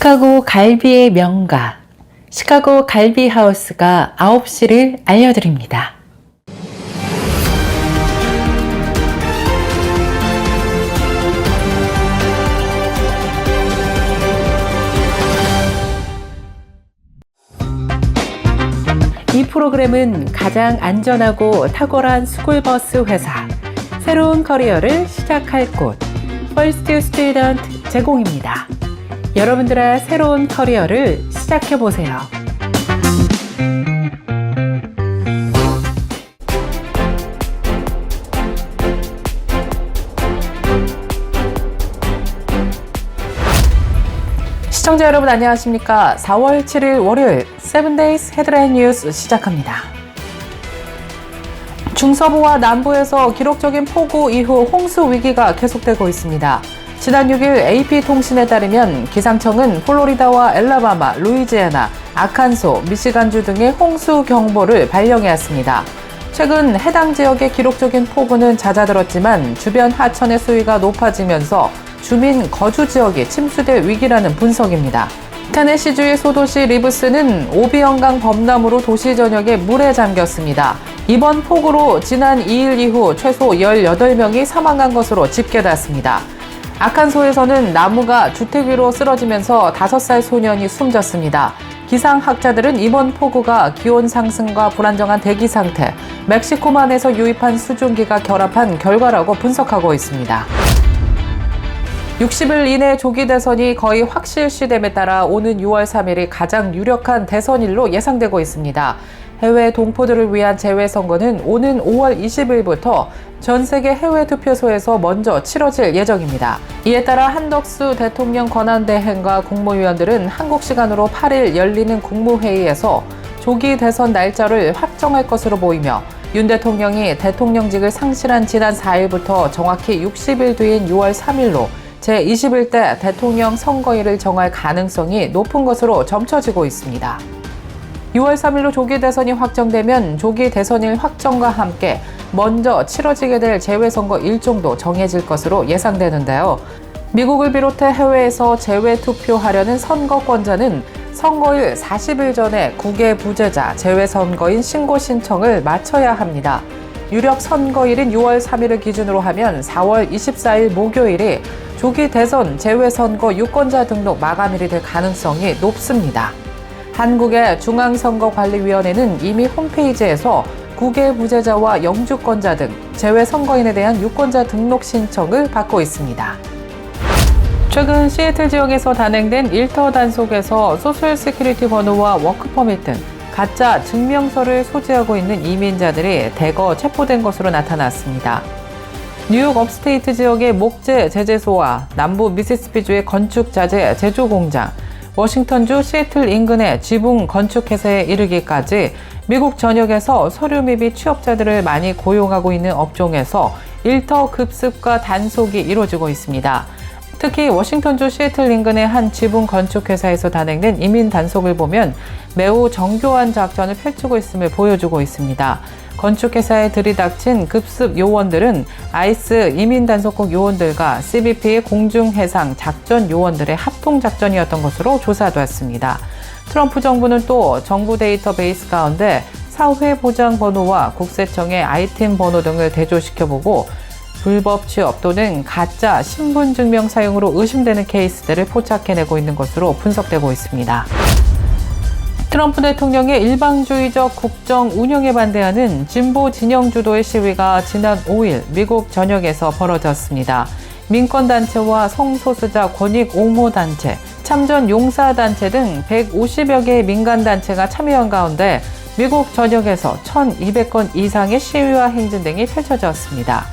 시카고 갈비의 명가, 시카고 갈비 하우스가 9시를 알려드립니다. 이 프로그램은 가장 안전하고 탁월한 스쿨버스 회사, 새로운 커리어를 시작할 곳, First Student 제공입니다. 여러분들의 새로운 커리어를 시작해보세요. 시청자 여러분 안녕하십니까? 4월 7일 월요일 7days 헤드라인 뉴스 시작합니다. 중서부와 남부에서 기록적인 폭우 이후 홍수 위기가 계속되고 있습니다. 지난 6일 AP통신에 따르면 기상청은 플로리다와 엘라바마, 루이지애나, 아칸소, 미시간주 등의 홍수 경보를 발령해왔습니다. 최근 해당 지역의 기록적인 폭우는 잦아들었지만 주변 하천의 수위가 높아지면서 주민 거주 지역이 침수될 위기라는 분석입니다. 테네시주의 소도시 리브스는 오비언강 범람으로 도시 전역에 물에 잠겼습니다. 이번 폭우로 지난 2일 이후 최소 18명이 사망한 것으로 집계됐습니다. 아칸소에서는 나무가 주택 위로 쓰러지면서 5살 소년이 숨졌습니다. 기상학자들은 이번 폭우가 기온 상승과 불안정한 대기 상태, 멕시코만에서 유입한 수증기가 결합한 결과라고 분석하고 있습니다. 60일 이내 조기 대선이 거의 확실시됨에 따라 오는 6월 3일이 가장 유력한 대선일로 예상되고 있습니다. 해외 동포들을 위한 재외선거는 오는 5월 20일부터 전 세계 해외 투표소에서 먼저 치러질 예정입니다. 이에 따라 한덕수 대통령 권한대행과 국무위원들은 한국 시간으로 8일 열리는 국무회의에서 조기 대선 날짜를 확정할 것으로 보이며 윤 대통령이 대통령직을 상실한 지난 4일부터 정확히 60일 뒤인 6월 3일로 제21대 대통령 선거일을 정할 가능성이 높은 것으로 점쳐지고 있습니다. 6월 3일로 조기 대선이 확정되면 조기 대선일 확정과 함께 먼저 치러지게 될 재외선거 일정도 정해질 것으로 예상되는데요. 미국을 비롯해 해외에서 재외투표하려는 선거권자는 선거일 40일 전에 국외 부재자 재외선거인 신고 신청을 마쳐야 합니다. 유력 선거일인 6월 3일을 기준으로 하면 4월 24일 목요일이 조기 대선 재외선거 유권자 등록 마감일이 될 가능성이 높습니다. 한국의 중앙선거관리위원회는 이미 홈페이지에서 국외 부재자와 영주권자 등 재외선거인에 대한 유권자 등록 신청을 받고 있습니다. 최근 시애틀 지역에서 단행된 일터 단속에서 소셜 시큐리티 번호와 워크퍼밋 등 가짜 증명서를 소지하고 있는 이민자들이 대거 체포된 것으로 나타났습니다. 뉴욕 업스테이트 지역의 목재 제재소와 남부 미시시피주의 건축자재 제조공장, 워싱턴주 시애틀 인근의 지붕 건축회사에 이르기까지 미국 전역에서 서류 미비 취업자들을 많이 고용하고 있는 업종에서 일터 급습과 단속이 이루어지고 있습니다. 특히 워싱턴주 시애틀 인근의 한 지붕 건축회사에서 단행된 이민 단속을 보면 매우 정교한 작전을 펼치고 있음을 보여주고 있습니다. 건축회사에 들이닥친 급습 요원들은 아이스 이민단속국 요원들과 CBP의 공중해상 작전 요원들의 합동작전이었던 것으로 조사됐습니다. 트럼프 정부는 또 정부 데이터베이스 가운데 사회보장번호와 국세청의 아이템 번호 등을 대조시켜보고 불법 취업 또는 가짜 신분증명 사용으로 의심되는 케이스들을 포착해내고 있는 것으로 분석되고 있습니다. 트럼프 대통령의 일방주의적 국정 운영에 반대하는 진보 진영 주도의 시위가 지난 5일 미국 전역에서 벌어졌습니다. 민권단체와 성소수자 권익 옹호단체, 참전 용사단체 등 150여 개의 민간단체가 참여한 가운데 미국 전역에서 1,200건 이상의 시위와 행진 등이 펼쳐졌습니다.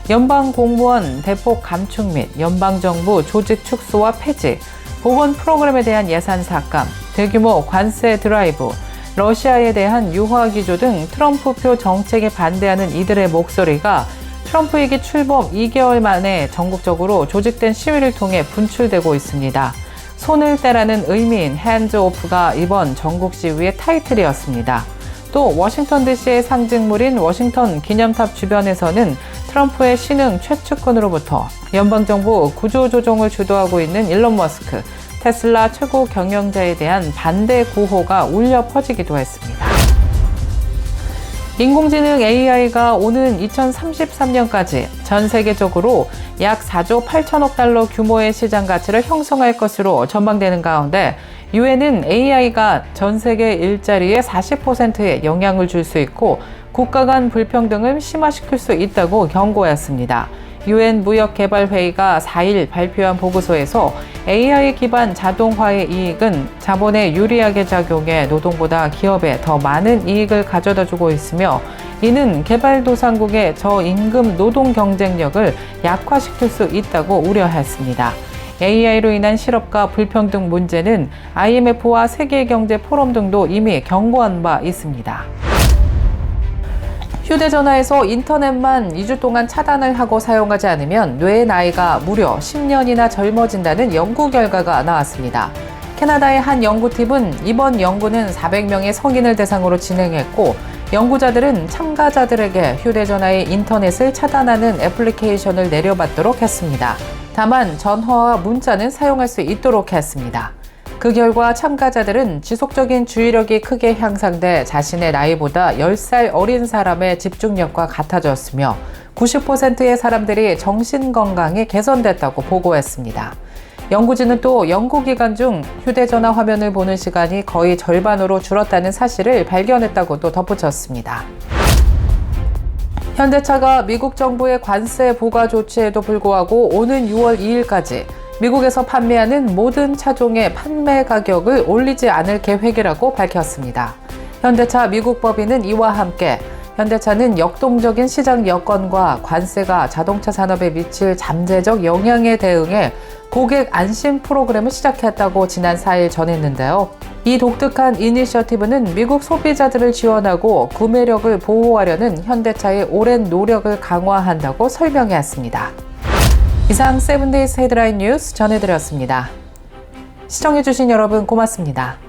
연방공무원 대폭 감축 및 연방정부 조직 축소와 폐지, 보건 프로그램에 대한 예산 삭감, 대규모 관세 드라이브, 러시아에 대한 유화 기조 등 트럼프표 정책에 반대하는 이들의 목소리가 트럼프 임기 출범 2개월 만에 전국적으로 조직된 시위를 통해 분출되고 있습니다. 손을 떼라는 의미인 hands off가 이번 전국 시위의 타이틀이었습니다. 또 워싱턴 DC의 상징물인 워싱턴 기념탑 주변에서는 트럼프의 신흥 최측근으로부터 연방정부 구조조정을 주도하고 있는 일론 머스크, 테슬라 최고 경영자에 대한 반대 구호가 울려 퍼지기도 했습니다. 인공지능 AI가 오는 2033년까지 전 세계적으로 약 4조 8천억 달러 규모의 시장 가치를 형성할 것으로 전망되는 가운데 유엔은 AI가 전 세계 일자리의 40%에 영향을 줄 수 있고 국가 간 불평등을 심화시킬 수 있다고 경고했습니다. 유엔 무역개발회의가 4일 발표한 보고서에서 AI 기반 자동화의 이익은 자본에 유리하게 작용해 노동보다 기업에 더 많은 이익을 가져다주고 있으며 이는 개발도상국의 저임금 노동 경쟁력을 약화시킬 수 있다고 우려했습니다. AI로 인한 실업과 불평등 문제는 IMF와 세계경제포럼 등도 이미 경고한 바 있습니다. 휴대전화에서 인터넷만 2주 동안 차단을 하고 사용하지 않으면 뇌의 나이가 무려 10년이나 젊어진다는 연구 결과가 나왔습니다. 캐나다의 한 연구팀은 이번 연구는 400명의 성인을 대상으로 진행했고 연구자들은 참가자들에게 휴대전화의 인터넷을 차단하는 애플리케이션을 내려받도록 했습니다. 다만 전화와 문자는 사용할 수 있도록 했습니다. 그 결과 참가자들은 지속적인 주의력이 크게 향상돼 자신의 나이보다 10살 어린 사람의 집중력과 같아졌으며 90%의 사람들이 정신건강이 개선됐다고 보고했습니다. 연구진은 또 연구기간 중 휴대전화 화면을 보는 시간이 거의 절반으로 줄었다는 사실을 발견했다고도 덧붙였습니다. 현대차가 미국 정부의 관세 부과 조치에도 불구하고 오는 6월 2일까지 미국에서 판매하는 모든 차종의 판매 가격을 올리지 않을 계획이라고 밝혔습니다. 현대차 미국 법인은 이와 함께 현대차는 역동적인 시장 여건과 관세가 자동차 산업에 미칠 잠재적 영향에 대응해 고객 안심 프로그램을 시작했다고 지난 4일 전했는데요. 이 독특한 이니셔티브는 미국 소비자들을 지원하고 구매력을 보호하려는 현대차의 오랜 노력을 강화한다고 설명했습니다. 이상 세븐데이스 헤드라인 뉴스 전해드렸습니다. 시청해주신 여러분 고맙습니다.